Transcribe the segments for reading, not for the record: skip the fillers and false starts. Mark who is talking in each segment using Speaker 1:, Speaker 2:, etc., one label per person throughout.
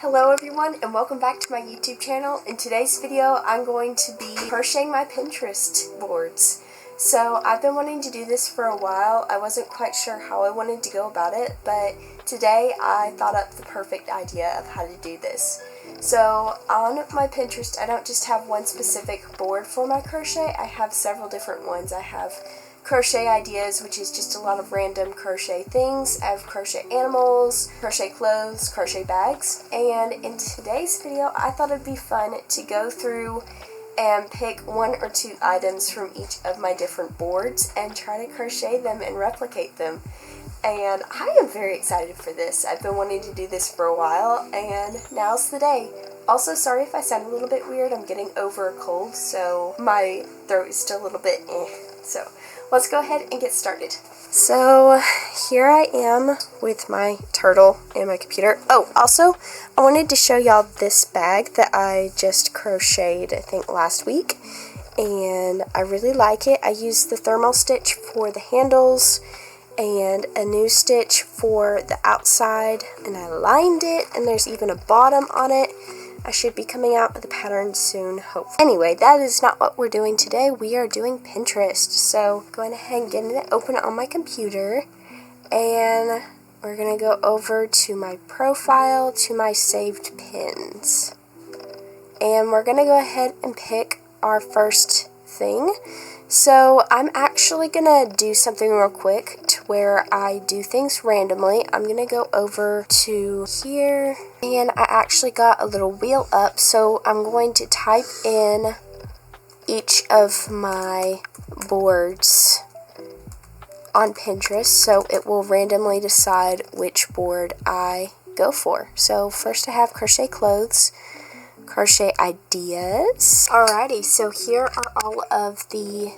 Speaker 1: Hello everyone and welcome back to my YouTube channel. In today's video I'm going to be crocheting my Pinterest boards. So I've been wanting to do this for a while. I wasn't quite sure how I wanted to go about it, but today I thought up the perfect idea of how to do this. So on my Pinterest I don't just have one specific board for my crochet, I have several different ones. I have crochet ideas, which is just a lot of random crochet things. I have crochet animals, crochet clothes, crochet bags, and in today's video I thought it'd be fun to go through and pick one or two items from each of my different boards and try to crochet them and replicate them. And I am very excited for this. I've been wanting to do this for a while and now's the day. Also, sorry if I sound a little bit weird, I'm getting over a cold, so my throat is still a little bit So let's go ahead and get started. So here I am with my turtle and my computer. Oh, also, I wanted to show y'all this bag that I just crocheted, I think last week, and I really like it. I used the thermal stitch for the handles and a new stitch for the outside, and I lined it, and there's even a bottom on it. I should be coming out with a pattern soon, hopefully. Anyway, that is not what we're doing today. We are doing Pinterest. So, going ahead and getting it open on my computer. And we're going to go over to my profile, to my saved pins. And we're going to go ahead and pick our first thing. So, I'm actually going to do something real quick to where I do things randomly. I'm going to go over to here, and I actually got a little wheel up, so I'm going to type in each of my boards on Pinterest, so it will randomly decide which board I go for. So, first I have crochet clothes. Crochet ideas. Alrighty, so here are all of the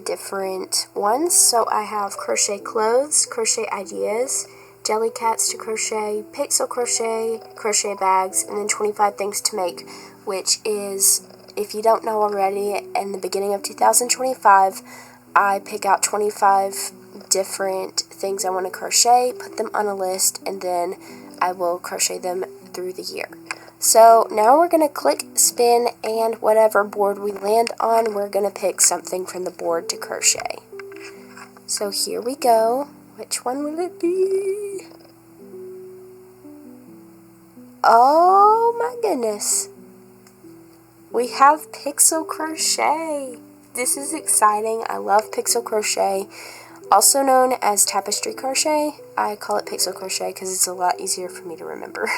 Speaker 1: different ones. So I have crochet clothes, crochet ideas, jelly cats to crochet, pixel crochet, crochet bags, and then 25 things to make, which is, if you don't know already, in the beginning of 2025, I pick out 25 different things I want to crochet, put them on a list, and then I will crochet them through the year. So now we're going to click spin, and whatever board we land on, we're going to pick something from the board to crochet. So here we go. Which one will it be? Oh my goodness. We have pixel crochet. This is exciting. I love pixel crochet. Also known as tapestry crochet. I call it pixel crochet because it's a lot easier for me to remember.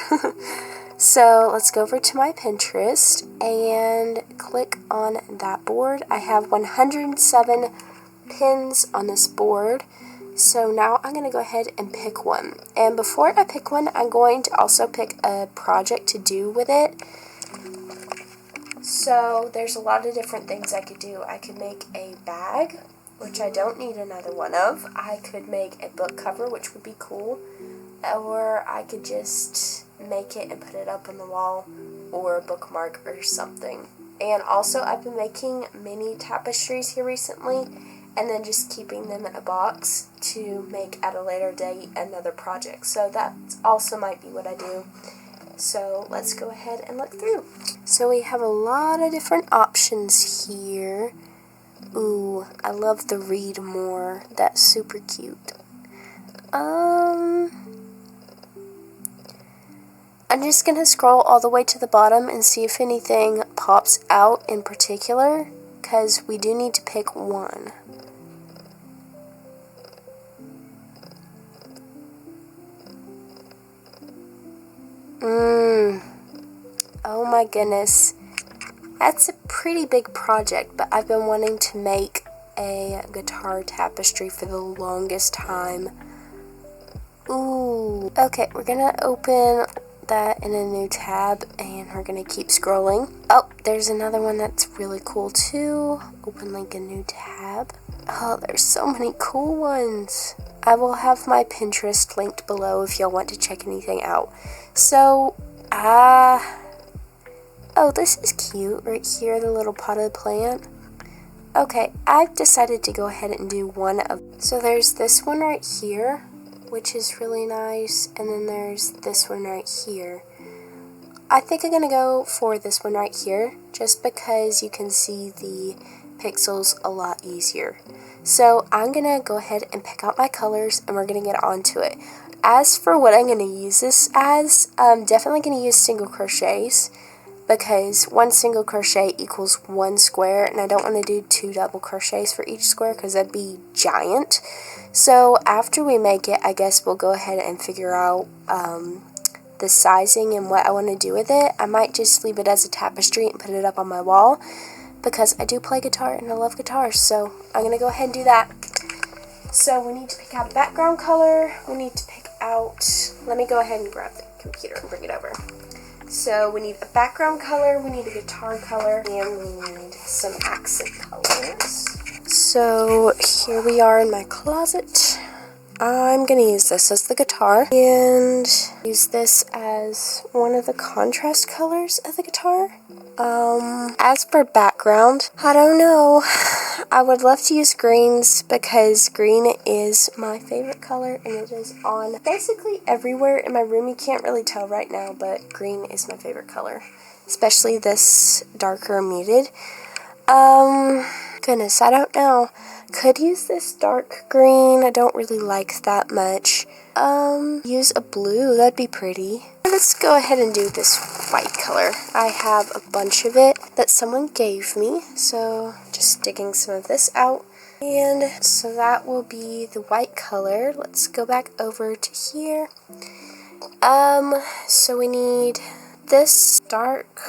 Speaker 1: So let's go over to my Pinterest and click on that board. I have 107 pins on this board. So now I'm going to go ahead and pick one. And before I pick one, I'm going to also pick a project to do with it. So there's a lot of different things I could do. I could make a bag, which I don't need another one of. I could make a book cover, which would be cool. Or I could just make it and put it up on the wall, or a bookmark or something. And also I've been making mini tapestries here recently, and then just keeping them in a box to make at a later date another project. So that also might be what I do. So let's go ahead and look through. So we have a lot of different options here. Ooh, I love the read more. That's super cute. I'm just going to scroll all the way to the bottom and see if anything pops out in particular, because we do need to pick one. Oh my goodness. That's a pretty big project, but I've been wanting to make a guitar tapestry for the longest time. Ooh. Okay, we're going to open that in a new tab, and we're going to keep scrolling. Oh, there's another one that's really cool too. Open link in new tab. Oh, there's so many cool ones. I will have my Pinterest linked below if y'all want to check anything out. So, oh, this is cute right here, the little potted plant. Okay, I've decided to go ahead and do one of, so there's this one right here. which is really nice, and then there's this one right here. I think I'm gonna go for this one right here, just because you can see the pixels a lot easier. So I'm gonna go ahead and pick out my colors, and we're gonna get onto it. As for what I'm gonna use this as, I'm definitely gonna use single crochets, because one single crochet equals one square, and I don't want to do 2 double crochets for each square because that'd be giant. So after we make it, I guess we'll go ahead and figure out the sizing and what I want to do with it. I might just leave it as a tapestry and put it up on my wall, because I do play guitar and I love guitars, so I'm going to go ahead and do that. So we need to pick out a background color, we need to pick out, let me go ahead and grab the computer and bring it over. So we need a background color, we need a guitar color, and we need some accent colors. So here we are in my closet. I'm going to use this as the guitar and use this as one of the contrast colors of the guitar. As for background, I don't know. I would love to use greens because green is my favorite color and it is on basically everywhere in my room. You can't really tell right now, but green is my favorite color, especially this darker muted. Goodness, I don't know. Could use this dark green. I don't really like that much. Use a blue. That'd be pretty. Let's go ahead and do this white color. I have a bunch of it that someone gave me, so just digging some of this out. And so that will be the white color. Let's go back over to here. So we need this dark,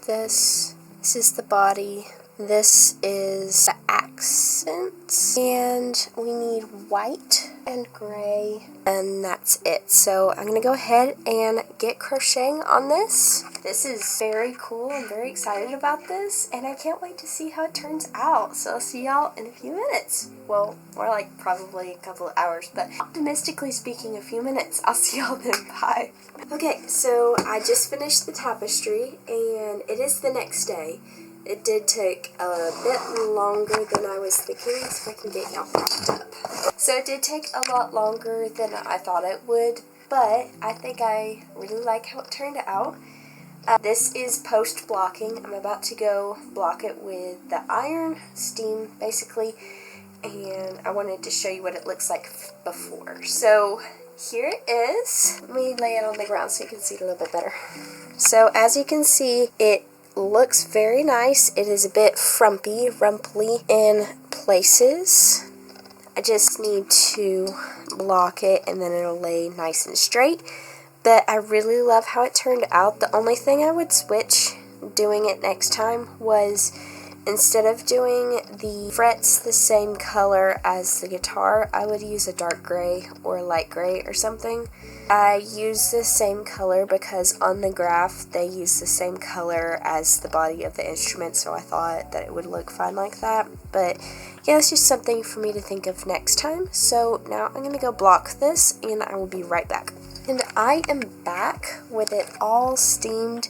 Speaker 1: this is the body, this is the accents, and we need white and gray, and that's it. So I'm going to go ahead and get crocheting on this. This is very cool. I'm very excited about this, and I can't wait to see how it turns out. So I'll see y'all in a few minutes. Well, more like probably a couple of hours, but optimistically speaking, a few minutes. I'll see y'all then. Bye. Okay, so I just finished the tapestry, and it is the next day. It did take a bit longer than I was thinking, so if I can get y'all wrapped up. So it did take a lot longer than I thought it would, but I think I really like how it turned out. This is post-blocking. I'm about to go block it with the iron, steam basically, and I wanted to show you what it looks like before. So here it is. Let me lay it on the ground so you can see it a little bit better. So as you can see, it looks very nice. It is a bit rumply in places. I just need to block it and then it'll lay nice and straight. But I really love how it turned out. The only thing I would switch doing it next time was, instead of doing the frets the same color as the guitar, I would use a dark gray or a light gray or something. I use the same color because on the graph they use the same color as the body of the instrument, so I thought that it would look fine like that. But yeah, it's just something for me to think of next time. So now I'm going to go block this and I will be right back. And I am back with it all steamed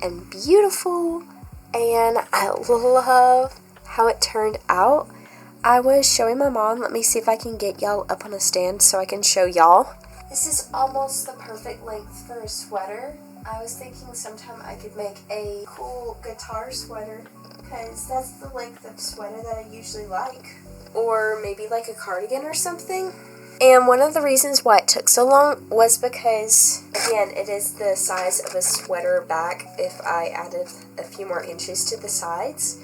Speaker 1: and beautiful, and I love how it turned out. I was showing my mom. Let me see if I can get y'all up on a stand so I can show y'all. This is almost the perfect length for a sweater. I was thinking sometime I could make a cool guitar sweater, because that's the length of sweater that I usually like. Or maybe like a cardigan or something. And one of the reasons why it took so long was because, again, it is the size of a sweater back if I added a few more inches to the sides.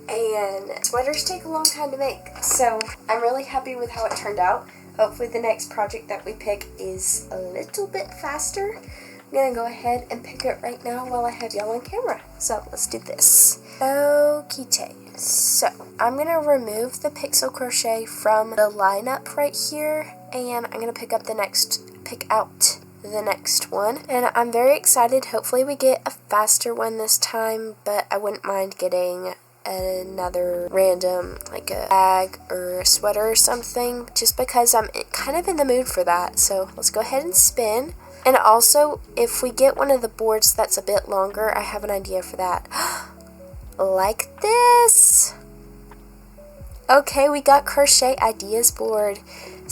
Speaker 1: And sweaters take a long time to make. So I'm really happy with how it turned out. Hopefully the next project that we pick is a little bit faster. I'm going to go ahead and pick it right now while I have y'all on camera. So let's do this. Okay. So I'm going to remove the pixel crochet from the lineup right here, and I'm going to pick out the next one. And I'm very excited. Hopefully we get a faster one this time, but I wouldn't mind getting another random, like a bag or a sweater or something, just because I'm kind of in the mood for that. So let's go ahead and spin. And also, if we get one of the boards that's a bit longer, I have an idea for that. Like this. Okay, we got Crochet Ideas board.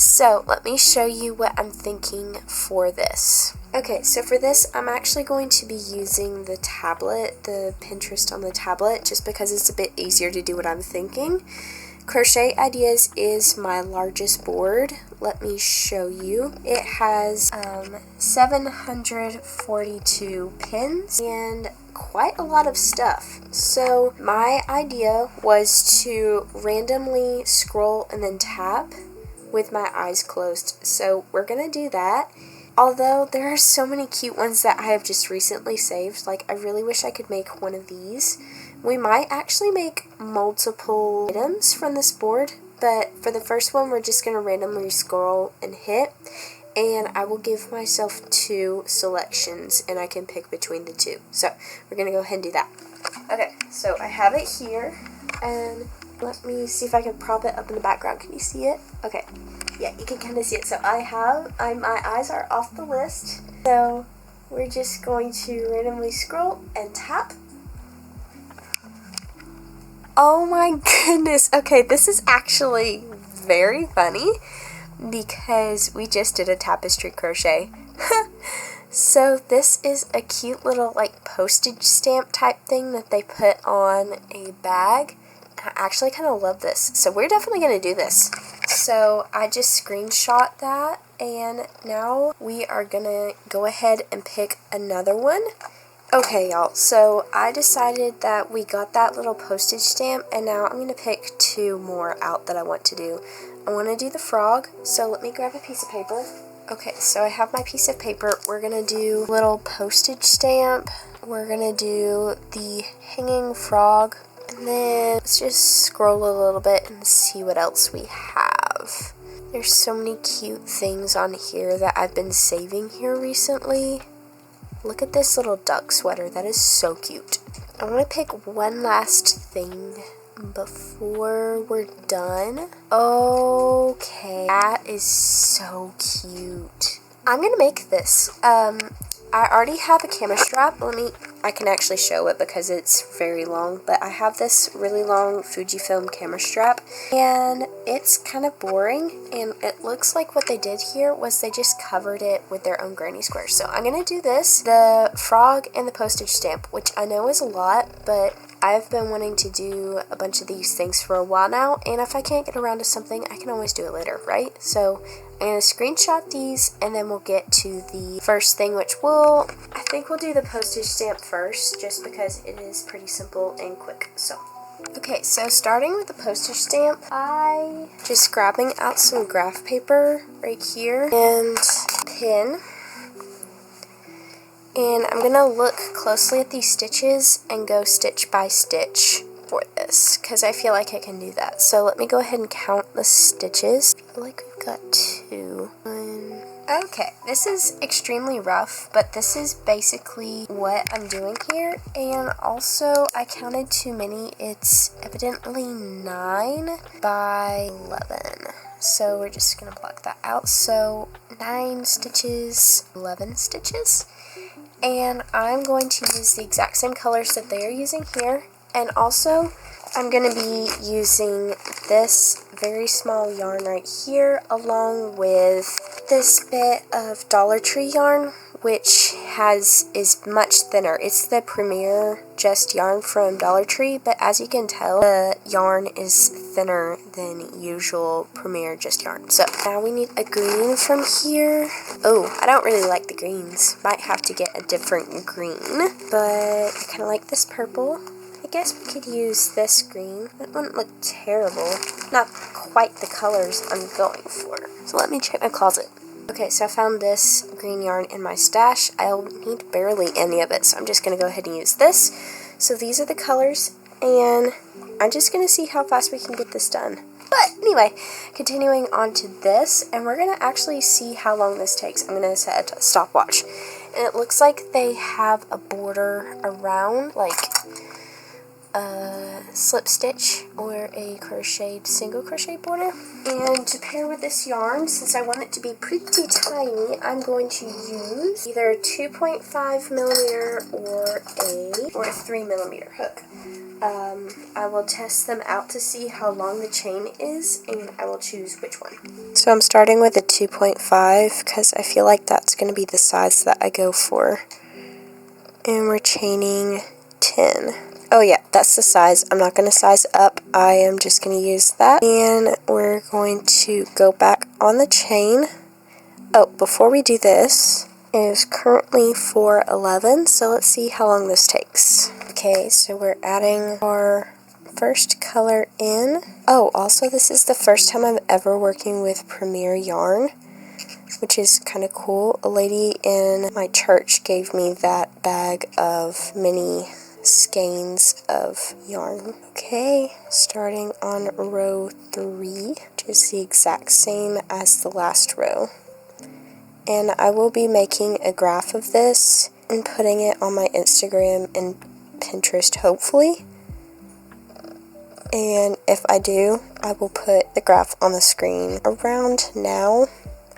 Speaker 1: So let me show you what I'm thinking for this. Okay, so for this, I'm actually going to be using the tablet, the Pinterest on the tablet, just because it's a bit easier to do what I'm thinking. Crochet Ideas is my largest board. Let me show you. It has 742 pins and quite a lot of stuff. So my idea was to randomly scroll and then tap with my eyes closed. So we're gonna do that. Although there are so many cute ones that I have just recently saved, like I really wish I could make one of these. We might actually make multiple items from this board, but for the first one we're just going to randomly scroll and hit, and I will give myself 2 selections and I can pick between the 2. So we're going to go ahead and do that. Okay, so I have it here, and let me see if I can prop it up in the background. Can you see it? Okay, yeah, you can kind of see it. So my eyes are off the list, so we're just going to randomly scroll and tap. Oh my goodness. Okay, this is actually very funny because we just did a tapestry crochet. So this is a cute little like postage stamp type thing that they put on a bag. I actually kind of love this. So we're definitely going to do this. So I just screenshot that, and now we are going to go ahead and pick another one. Okay, y'all, so I decided that we got that little postage stamp, and now I'm going to pick 2 more out that I want to do. I want to do the frog, so let me grab a piece of paper. Okay, so I have my piece of paper. We're going to do little postage stamp. We're going to do the hanging frog, and then let's just scroll a little bit and see what else we have. There's so many cute things on here that I've been saving here recently. Look at this little duck sweater. That is so cute. I want to pick one last thing before we're done. Okay, that is so cute. I'm going to make this. I already have a camera strap. I can actually show it because it's very long, but I have this really long Fujifilm camera strap, and it's kind of boring, and it looks like what they did here was they just covered it with their own granny squares. So I'm going to do this, the frog and the postage stamp, which I know is a lot, but I've been wanting to do a bunch of these things for a while now, and if I can't get around to something, I can always do it later, right? So I'm going to screenshot these, and then we'll get to the first thing, which I think we'll do the postage stamp first, just because it is pretty simple and quick. So, okay, so starting with the postage stamp, I just grabbing out some graph paper right here, and pin. And I'm going to look closely at these stitches and go stitch by stitch for this, because I feel like I can do that. So let me go ahead and count the stitches. I feel like we've got 2. Okay, this is extremely rough, but this is basically what I'm doing here. And also, I counted too many. It's evidently 9 by 11. So we're just going to block that out. So 9 stitches, 11 stitches. And I'm going to use the exact same colors that they are using here. And also, I'm going to be using this very small yarn right here, along with this bit of Dollar Tree yarn, which is much thinner. It's the Premier Just yarn from Dollar Tree, but as you can tell, the yarn is thinner than usual Premier Just yarn. So now we need a green from here. Oh, I don't really like the greens. Might have to get a different green, but I kind of like this purple. I guess we could use this green. That wouldn't look terrible. Not quite the colors I'm going for. So let me check my closet. Okay, so I found this green yarn in my stash. I'll need barely any of it, so I'm just going to go ahead and use this. So these are the colors, and I'm just going to see how fast we can get this done. But anyway, continuing on to this, and we're going to actually see how long this takes. I'm going to set a stopwatch. And it looks like they have a border around, like a slip stitch or a crocheted single crochet border. And to pair with this yarn, since I want it to be pretty tiny, I'm going to use either a 2.5 millimeter or a 3 millimeter hook. I will test them out to see how long the chain is, and I will choose which one. So I'm starting with a 2.5 because I feel like that's going to be the size that I go for. And we're chaining 10. Oh yeah, that's the size. I'm not going to size up. I am just going to use that. And we're going to go back on the chain. Oh, before we do this, it is currently 4:11, so let's see how long this takes. Okay, so we're adding our first color in. Oh, also this is the first time I'm ever working with Premier yarn, which is kind of cool. A lady in my church gave me that bag of mini skeins of yarn. Okay, starting on row 3, which is the exact same as the last row. And I will be making a graph of this and putting it on my Instagram and Pinterest, hopefully. And if I do, I will put the graph on the screen around now,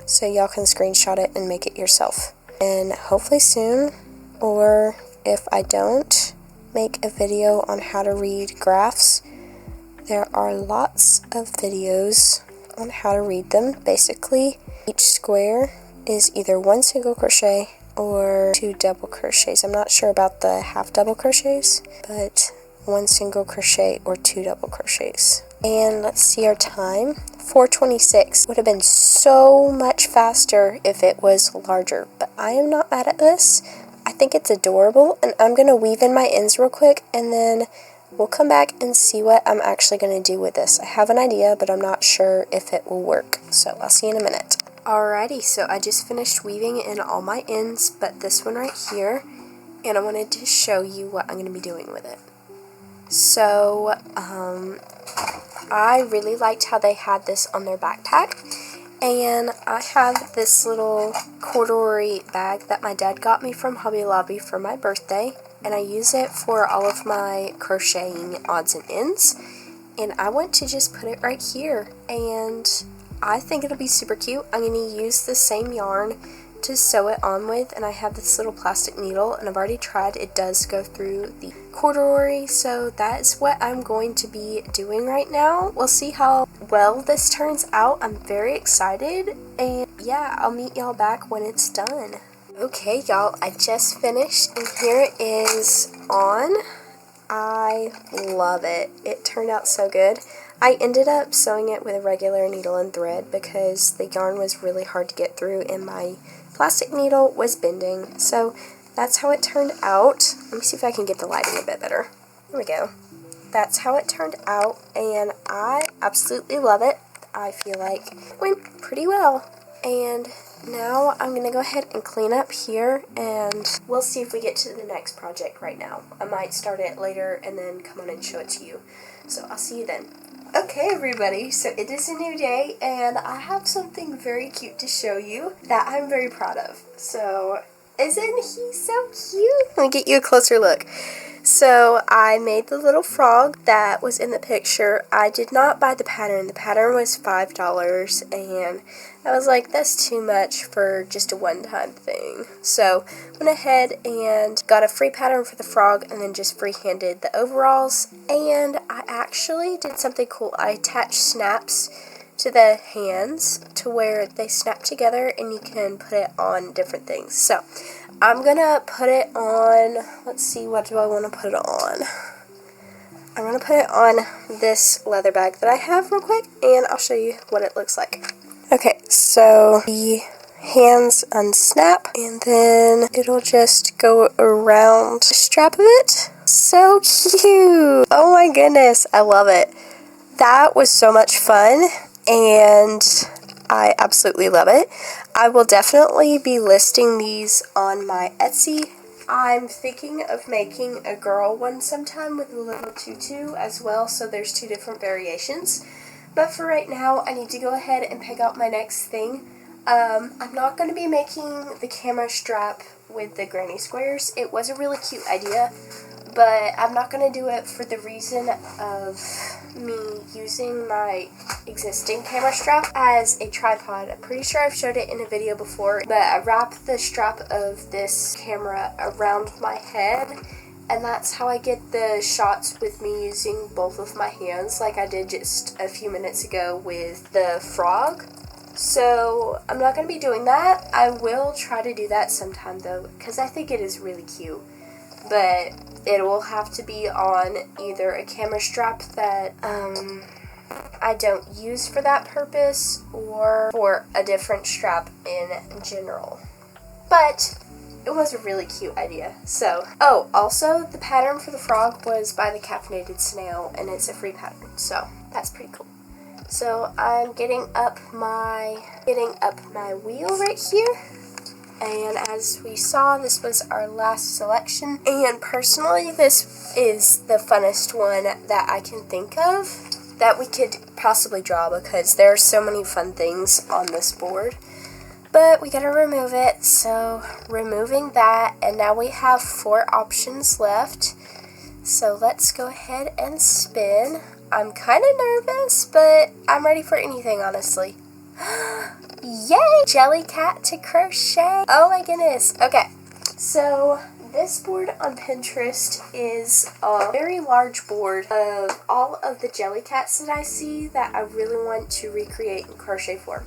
Speaker 1: so y'all can screenshot it and make it yourself. And hopefully soon, or if I don't make a video on how to read graphs, there are lots of videos on how to read them. Basically, each square is either 1 single crochet or 2 double crochets. I'm not sure about the half double crochets, but 1 single crochet or 2 double crochets. And let's see our time. 4:26 would have been so much faster if it was larger, but I am not mad at this. I think it's adorable, and I'm going to weave in my ends real quick, and then we'll come back and see what I'm actually going to do with this. I have an idea, but I'm not sure if it will work, so I'll see you in a minute. Alrighty, so I just finished weaving in all my ends, but this one right here, and I wanted to show you what I'm going to be doing with it. So, I really liked how they had this on their backpack, and I have this little corduroy bag that my dad got me from Hobby Lobby for my birthday, and I use it for all of my crocheting odds and ends, and I want to just put it right here, and I think it'll be super cute. I'm going to use the same yarn to sew it on with, and I have this little plastic needle, and I've already tried. It does go through the corduroy, so that is what I'm going to be doing right now. We'll see how well this turns out. I'm very excited, and yeah, I'll meet y'all back when it's done. Okay, y'all, I just finished, and here it is on. I love it. It turned out so good. I ended up sewing it with a regular needle and thread because the yarn was really hard to get through and my plastic needle was bending. So that's how it turned out. Let me see if I can get the lighting a bit better. Here we go. That's how it turned out, and I absolutely love it. I feel like it went pretty well. And now I'm going to go ahead and clean up here, and we'll see if we get to the next project right now. I might start it later and then come on and show it to you. So I'll see you then. Okay, everybody, so it is a new day, and I have something very cute to show you that I'm very proud of. So, isn't he so cute? Let me get you a closer look. So, I made the little frog that was in the picture. I did not buy the pattern. The pattern was $5, and I was like, that's too much for just a one-time thing. So, went ahead and got a free pattern for the frog and then just freehanded the overalls. And I actually did something cool. I attached snaps to the hands to where they snap together and you can put it on different things. So, I'm gonna put it on, let's see, what do I want to put it on? I'm gonna put it on this leather bag that I have real quick, and I'll show you what it looks like. Okay, so the hands unsnap, and then it'll just go around the strap of it. So cute! Oh my goodness, I love it. That was so much fun, and I absolutely love it. I will definitely be listing these on my Etsy. I'm thinking of making a girl one sometime with a little tutu as well, so there's 2 different variations. But for right now, I need to go ahead and pick out my next thing. I'm not going to be making the camera strap with the granny squares. It was a really cute idea, but I'm not going to do it for the reason of me using my existing camera strap as a tripod. I'm pretty sure I've showed it in a video before, but I wrap the strap of this camera around my head, and that's how I get the shots with me using both of my hands like I did just a few minutes ago with the frog. So I'm not going to be doing that. I will try to do that sometime though, because I think it is really cute. But it will have to be on either a camera strap that I don't use for that purpose, or for a different strap in general. But it was a really cute idea. So, oh, also the pattern for the frog was by the Caffeinated Snail, and it's a free pattern, so that's pretty cool. So I'm getting up my wheel right here. And as we saw, this was our last selection. And personally, this is the funnest one that I can think of that we could possibly draw, because there are so many fun things on this board. But we gotta remove it, so removing that, and now we have 4 options left. So let's go ahead and spin. I'm kind of nervous, but I'm ready for anything, honestly. Yay! Jellycat to crochet. Oh my goodness. Okay, so this board on Pinterest is a very large board of all of the Jellycats that I see that I really want to recreate in crochet form.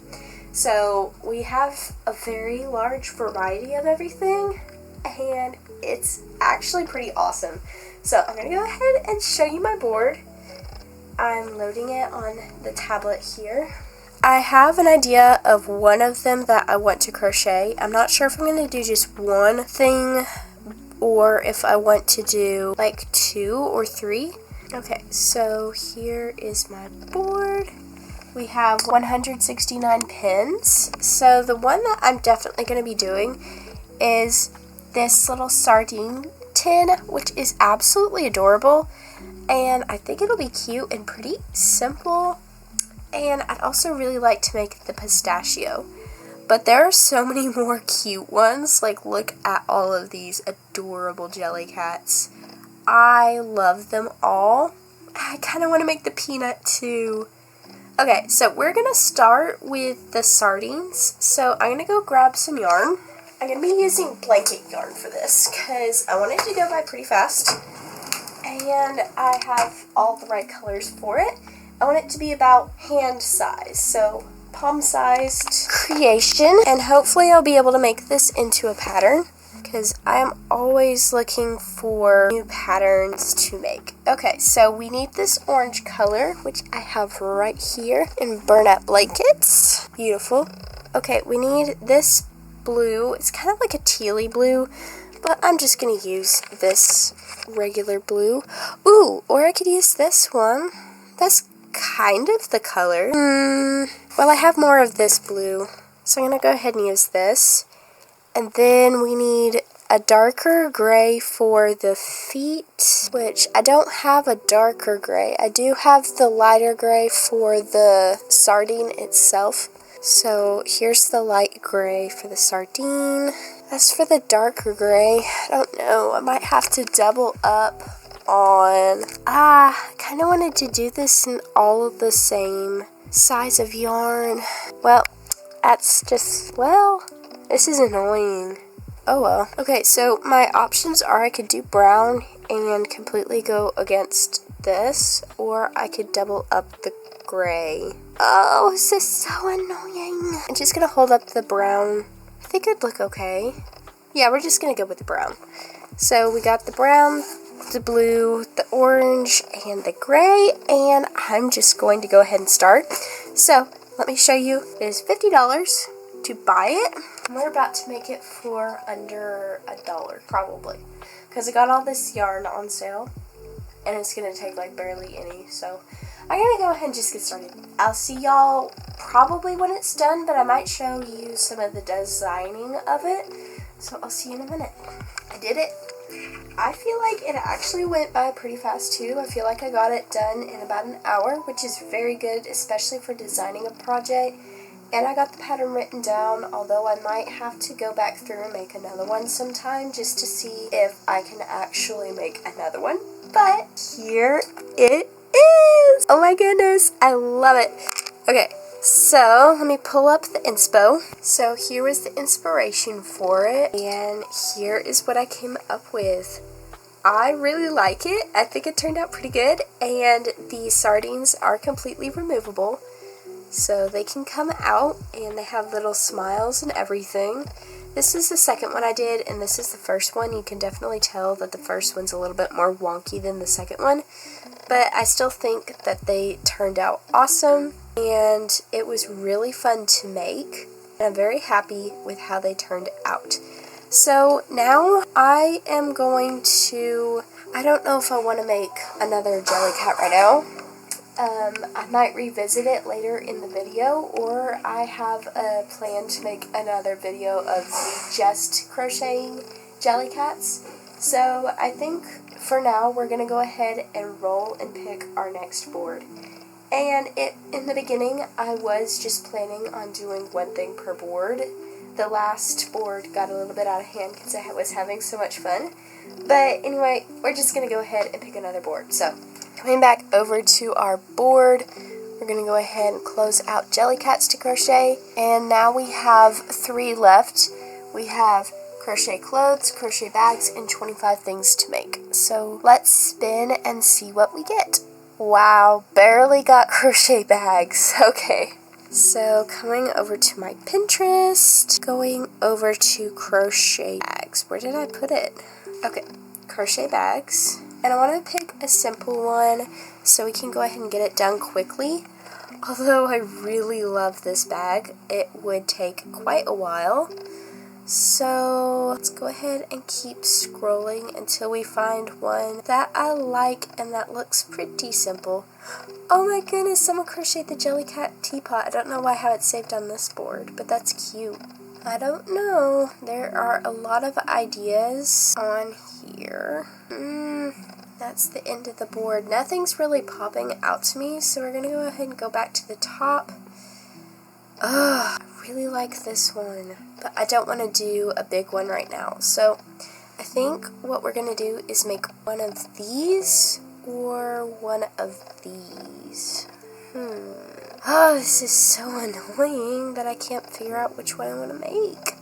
Speaker 1: So we have a very large variety of everything, and it's actually pretty awesome. So I'm going to go ahead and show you my board. I'm loading it on the tablet here. I have an idea of one of them that I want to crochet. I'm not sure if I'm going to do just one thing or if I want to do like 2 or 3. Okay, so here is my board. We have 169 pins. So the one that I'm definitely going to be doing is this little sardine tin, which is absolutely adorable. And I think it'll be cute and pretty simple. And I'd also really like to make the pistachio. But there are so many more cute ones. Like, look at all of these adorable Jellycats. I love them all. I kind of want to make the peanut too. Okay, so we're going to start with the sardines. So I'm going to go grab some yarn. I'm going to be using blanket yarn for this because I want it to go by pretty fast. And I have all the right colors for it. I want it to be about hand size, so palm-sized creation, and hopefully I'll be able to make this into a pattern, because I am always looking for new patterns to make. Okay, so we need this orange color, which I have right here in burlap blankets. Beautiful. Okay, we need this blue. It's kind of like a tealy blue, but I'm just going to use this regular blue. Ooh, or I could use this one. That's kind of the color. Well, I have more of this blue, so I'm going to go ahead and use this. And then we need a darker gray for the feet, which I don't have a darker gray. I do have the lighter gray for the sardine itself. So here's the light gray for the sardine. As for the darker gray, I don't know, I might have to double up on, I kind of wanted to do this in all of the same size of yarn. Well, that's just, well, this is annoying. Oh well. Okay, so my options are I could do brown and completely go against this, or I could double up the gray. Oh, this is so annoying. I'm just gonna hold up the brown. I think it'd look okay. Yeah, we're just gonna go with the brown. So we got the brown, the blue, the orange, and the gray, and I'm just going to go ahead and start. So let me show you. It is $50 to buy it. We're about to make it for under $1 probably, because I got all this yarn on sale and it's gonna take like barely any, so I'm gonna go ahead and just get started. I'll see y'all probably when it's done, but I might show you some of the designing of it, so I'll see you in a minute. I did it. I feel like it actually went by pretty fast too. I feel like I got it done in about an hour, which is very good, especially for designing a project. And I got the pattern written down, although I might have to go back through and make another one sometime just to see if I can actually make another one. But here it is! Oh my goodness, I love it. Okay, so let me pull up the inspo. So here was the inspiration for it, and here is what I came up with. I really like it. I think it turned out pretty good, and the sardines are completely removable, so they can come out, and they have little smiles and everything. This is the second one I did, and this is the first one. You can definitely tell that the first one's a little bit more wonky than the second one, but I still think that they turned out awesome, and it was really fun to make, and I'm very happy with how they turned out. So now I am going to, I don't know if I want to make another jelly cat right now. I might revisit it later in the video, or I have a plan to make another video of me just crocheting jelly cats. So I think for now we're going to go ahead and roll and pick our next board. And in the beginning I was just planning on doing one thing per board. The last board got a little bit out of hand because I was having so much fun. But anyway, we're just going to go ahead and pick another board. So, coming back over to our board, we're going to go ahead and close out jelly cats to crochet. And now we have 3 left. We have crochet clothes, crochet bags, and 25 things to make. So, let's spin and see what we get. Wow, barely got crochet bags. Okay. So coming over to my Pinterest, going over to crochet bags. Where did I put it? Okay, crochet bags. And I want to pick a simple one so we can go ahead and get it done quickly. Although I really love this bag, it would take quite a while. So let's go ahead and keep scrolling until we find one that I like and that looks pretty simple. Oh my goodness, someone crocheted the jelly cat teapot. I don't know why I have it saved on this board, but that's cute. I don't know. There are a lot of ideas on here. That's the end of the board. Nothing's really popping out to me, so we're going to go ahead and go back to the top. Ugh, I really like this one, but I don't want to do a big one right now. So I think what we're going to do is make one of these or one of these. Oh, this is so annoying that I can't figure out which one I want to make.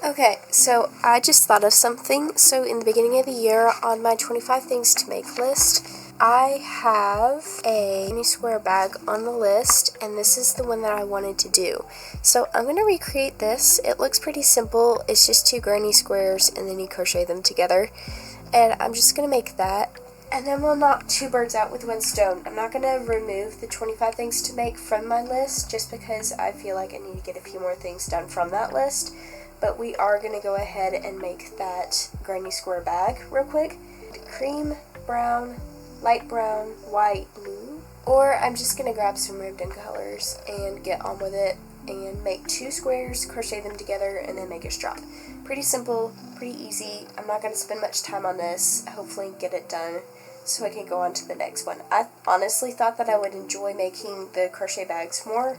Speaker 1: Okay, so I just thought of something. So in the beginning of the year on my 25 things to make list, I have a mini square bag on the list, and this is the one that I wanted to do. So I'm going to recreate this. It looks pretty simple. It's just 2 granny squares and then you crochet them together. And I'm just going to make that. And then we'll knock 2 birds out with one stone. I'm not going to remove the 25 things to make from my list just because I feel like I need to get a few more things done from that list. But we are going to go ahead and make that granny square bag real quick. Cream, brown, light brown, white, blue. Or I'm just going to grab some ribbon colors and get on with it and make 2 squares, crochet them together, and then make a strap. Pretty simple, pretty easy. I'm not going to spend much time on this. Hopefully get it done so I can go on to the next one. I honestly thought that I would enjoy making the crochet bags more,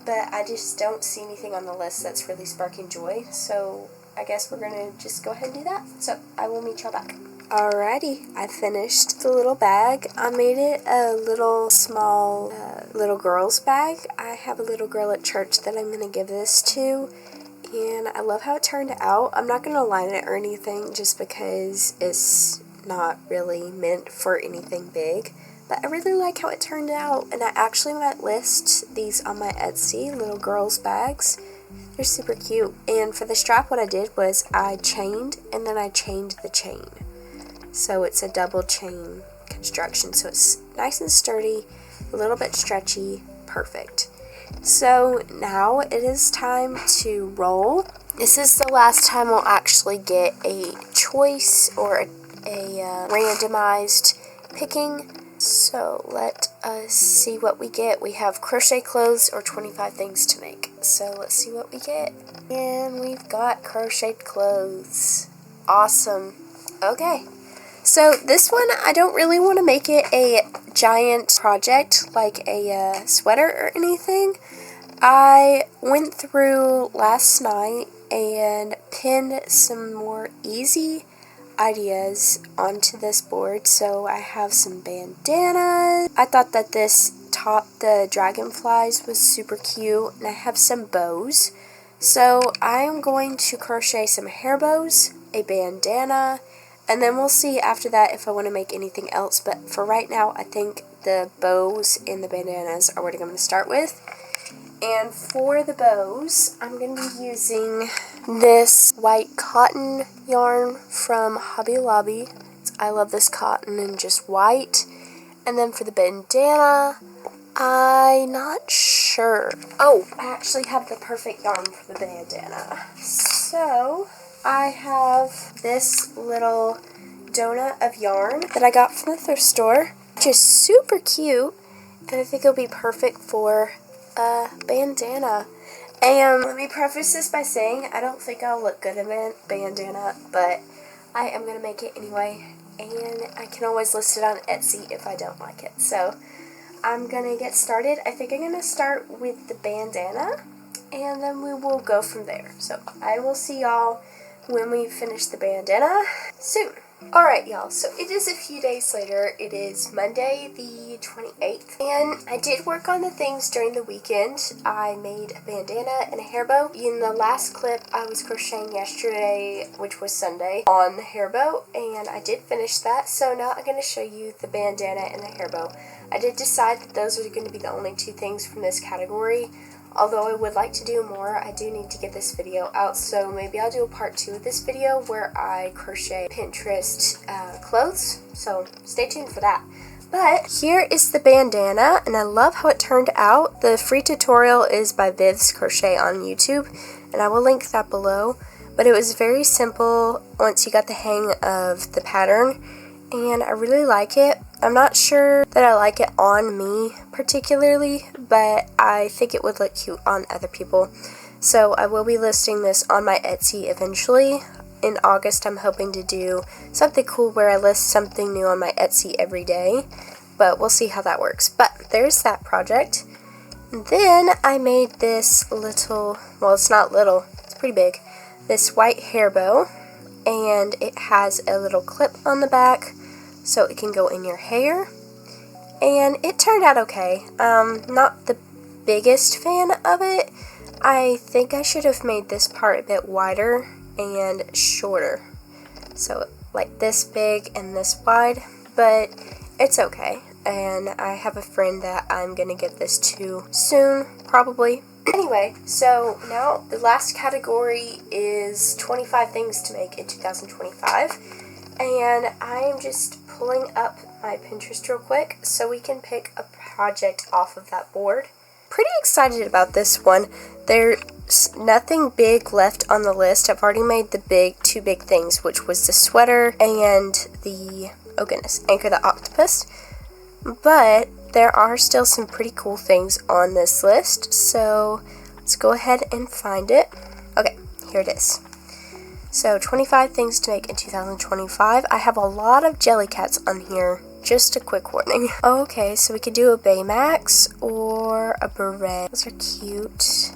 Speaker 1: but I just don't see anything on the list that's really sparking joy, so I guess we're going to just go ahead and do that. So I will meet y'all back. Alrighty, I finished the little bag. I made it a little small little girl's bag. I have a little girl at church that I'm going to give this to, and I love how it turned out. I'm not going to line it or anything just because it's not really meant for anything big, but I really like how it turned out, and I actually might list these on my Etsy, little girls bags. They're super cute. And for the strap, what I did was I chained, and then I chained the chain. So it's a double chain construction, so it's nice and sturdy, a little bit stretchy, perfect. So now it is time to roll. This is the last time we'll actually get a choice or a randomized picking. So let us see what we get. We have crochet clothes or 25 things to make. So let's see what we get. And we've got crocheted clothes. Awesome. Okay. So this one, I don't really want to make it a giant project like a sweater or anything. I went through last night and pinned some more easy ideas onto this board. So I have some bandanas. I thought that this top, the dragonflies, was super cute, and I have some bows. So I'm going to crochet some hair bows, a bandana, and then we'll see after that if I want to make anything else. But for right now, I think the bows and the bandanas are what I'm going to start with. And for the bows, I'm going to be using this white cotton yarn from Hobby Lobby. I love this cotton and just white. And then for the bandana, I'm not sure. Oh, I actually have the perfect yarn for the bandana. So I have this little donut of yarn that I got from the thrift store, which is super cute, and I think it'll be perfect for a bandana. And let me preface this by saying I don't think I'll look good in a bandana, but I am going to make it anyway, and I can always list it on Etsy if I don't like it. So I'm going to get started. I think I'm going to start with the bandana, and then we will go from there. So I will see y'all when we finish the bandana soon. Alright y'all, so it is a few days later. It is Monday the 28th, and I did work on the things during the weekend. I made a bandana and a hair bow. In the last clip, I was crocheting yesterday, which was Sunday, on the hair bow, and I did finish that. So now I'm going to show you the bandana and the hair bow. I did decide that those are going to be the only two things from this category. Although I would like to do more, I do need to get this video out, so maybe I'll do a part 2 of this video where I crochet Pinterest clothes, so stay tuned for that. But here is the bandana, and I love how it turned out. The free tutorial is by Viv's Crochet on YouTube, and I will link that below. But it was very simple once you got the hang of the pattern, and I really like it. I'm not sure that I like it on me particularly, but I think it would look cute on other people. So I will be listing this on my Etsy eventually. In August, I'm hoping to do something cool where I list something new on my Etsy every day, but we'll see how that works. But there's that project. And then I made this little, well, it's not little, it's pretty big, this white hair bow, and it has a little clip on the back so it can go in your hair, and it turned out okay. Not the biggest fan of it. I think I should have made this part a bit wider and shorter, so like this big and this wide, but it's okay. And I have a friend that I'm gonna get this to soon, probably. Anyway, so now the last category is 25 things to make in 2025, and I am just pulling up my Pinterest real quick so we can pick a project off of that board. Pretty excited about this one. There's nothing big left on the list. I've already made the two big things, which was the sweater and the, oh goodness, Anchor the Octopus. But there are still some pretty cool things on this list, so let's go ahead and find it. Okay, here it is. So 25 things to make in 2025. I have a lot of jelly cats on here. Just a quick warning. Okay, so we could do a Baymax or a beret. Those are cute.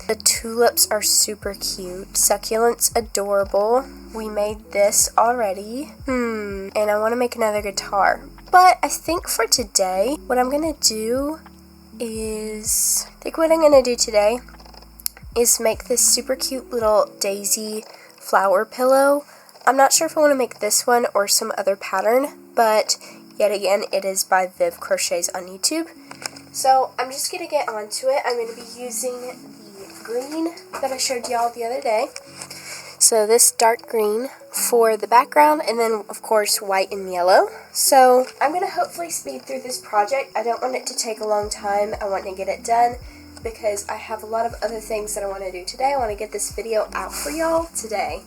Speaker 1: The tulips are super cute. Succulent's adorable. We made this already. And I want to make another guitar. But I think for today, what I'm going to do is, make this super cute little daisy flower pillow. I'm not sure if I want to make this one or some other pattern, but yet again, it is by Viv Crochets on YouTube. So I'm just going to get onto it. I'm going to be using the green that I showed y'all the other day. So this dark green for the background, and then of course white and yellow. So I'm going to hopefully speed through this project. I don't want it to take a long time. I want to get it done because I have a lot of other things that I want to do today. I want to get this video out for y'all today,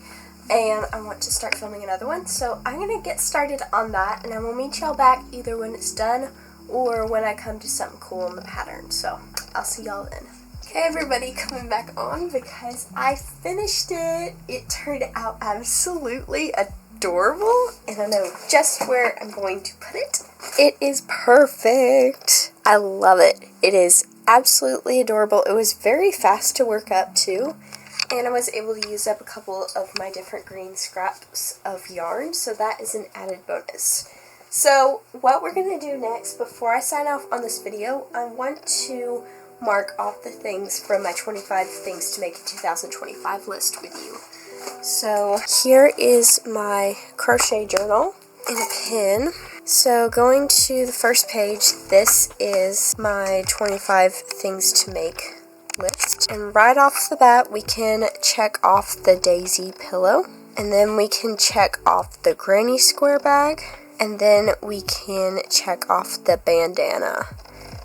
Speaker 1: and I want to start filming another one. So I'm going to get started on that, and I will meet y'all back either when it's done or when I come to something cool in the pattern. So I'll see y'all then. Okay everybody, coming back on because I finished it. It turned out absolutely adorable, and I know just where I'm going to put it. It is perfect. I love it. It is absolutely adorable. It was very fast to work up too, and I was able to use up a couple of my different green scraps of yarn, so that is an added bonus. So what we're going to do next, before I sign off on this video, I want to mark off the things from my 25 things to make in 2025 list with you. So here is my crochet journal and a pin. So going to the first page, this is my 25 things to make list. And right off the bat, we can check off the daisy pillow. And then we can check off the granny square bag. And then we can check off the bandana.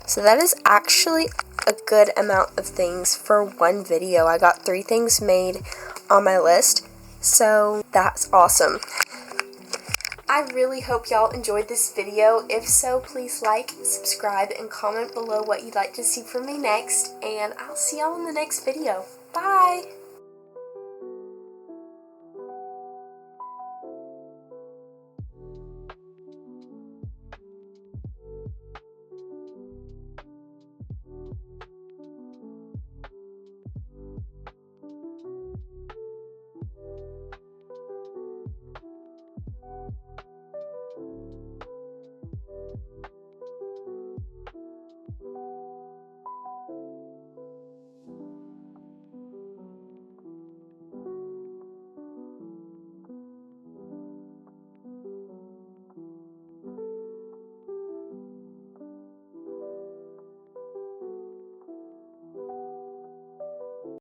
Speaker 1: So that is actually a good amount of things for one video. I got 3 things made on my list, so that's awesome. I really hope y'all enjoyed this video. If so, please like, subscribe, and comment below what you'd like to see from me next, and I'll see y'all in the next video. Bye!